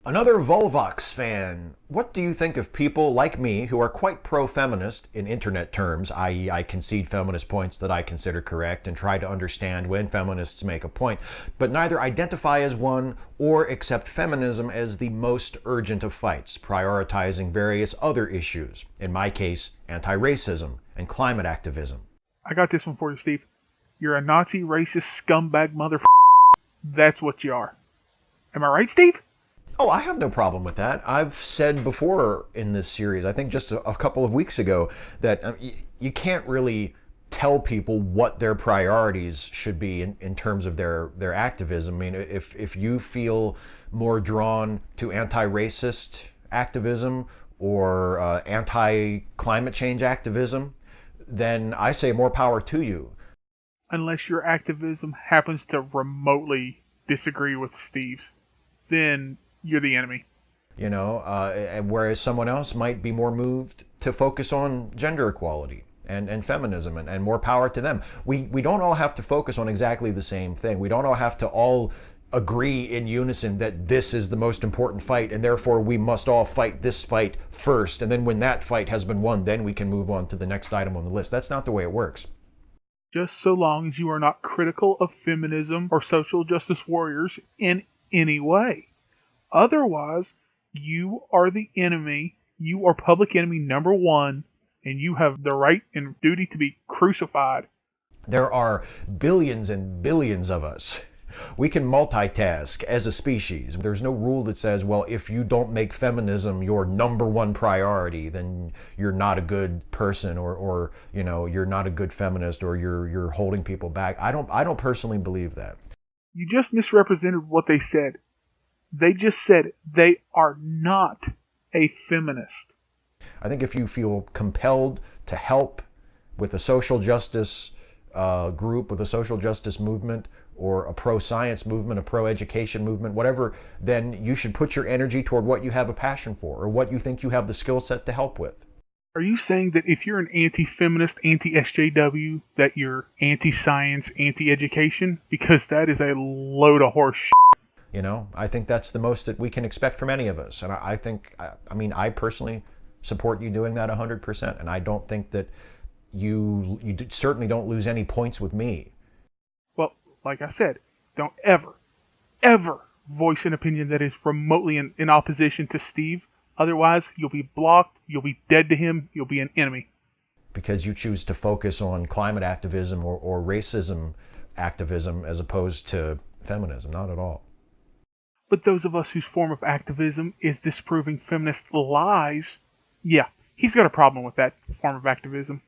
Another Volvox fan. What do you think of people like me who are quite pro-feminist in internet terms, i.e. I concede feminist points that I consider correct and try to understand when feminists make a point, but neither identify as one or accept feminism as the most urgent of fights, prioritizing various other issues, in my case, anti-racism and climate activism? I got this one for you, Steve. You're a Nazi racist scumbag mother. That's what you are. Am I right, Steve? Oh, I have no problem with that. I've said before in this series, I think just a couple of weeks ago, that you can't really tell people what their priorities should be in terms of their activism. I mean, if you feel more drawn to anti-racist activism or anti-climate change activism, then I say more power to you. Unless your activism happens to remotely disagree with Steve's, then you're the enemy. Whereas someone else might be more moved to focus on gender equality and feminism, and more power to them. We don't all have to focus on exactly the same thing. We don't all have to all agree in unison that this is the most important fight and therefore we must all fight this fight first, and then when that fight has been won, then we can move on to the next item on the list. That's not the way it works. Just so long as you are not critical of feminism or social justice warriors in any way. Otherwise, you are the enemy. You are public enemy number one, and you have the right and duty to be crucified. There are billions and billions of us. We can multitask as a species. There's no rule that says, well, if you don't make feminism your number one priority, then you're not a good person, or you're not a good feminist, or you're holding people back. I don't personally believe that. You just misrepresented what they said. They just said they are not a feminist. I think if you feel compelled to help with a social justice group, with a social justice movement, or a pro-science movement, a pro-education movement, whatever, then you should put your energy toward what you have a passion for, or what you think you have the skill set to help with. Are you saying that if you're an anti-feminist, anti-SJW, that you're anti-science, anti-education? Because that is a load of horse shit. I think that's the most that we can expect from any of us. And I personally support you doing that 100%. And I don't think that you certainly don't lose any points with me. Well, like I said, don't ever voice an opinion that is remotely in opposition to Steve. Otherwise, you'll be blocked, you'll be dead to him, you'll be an enemy. Because you choose to focus on climate activism or racism activism as opposed to feminism. Not at all. But those of us whose form of activism is disproving feminist lies, yeah, he's got a problem with that form of activism.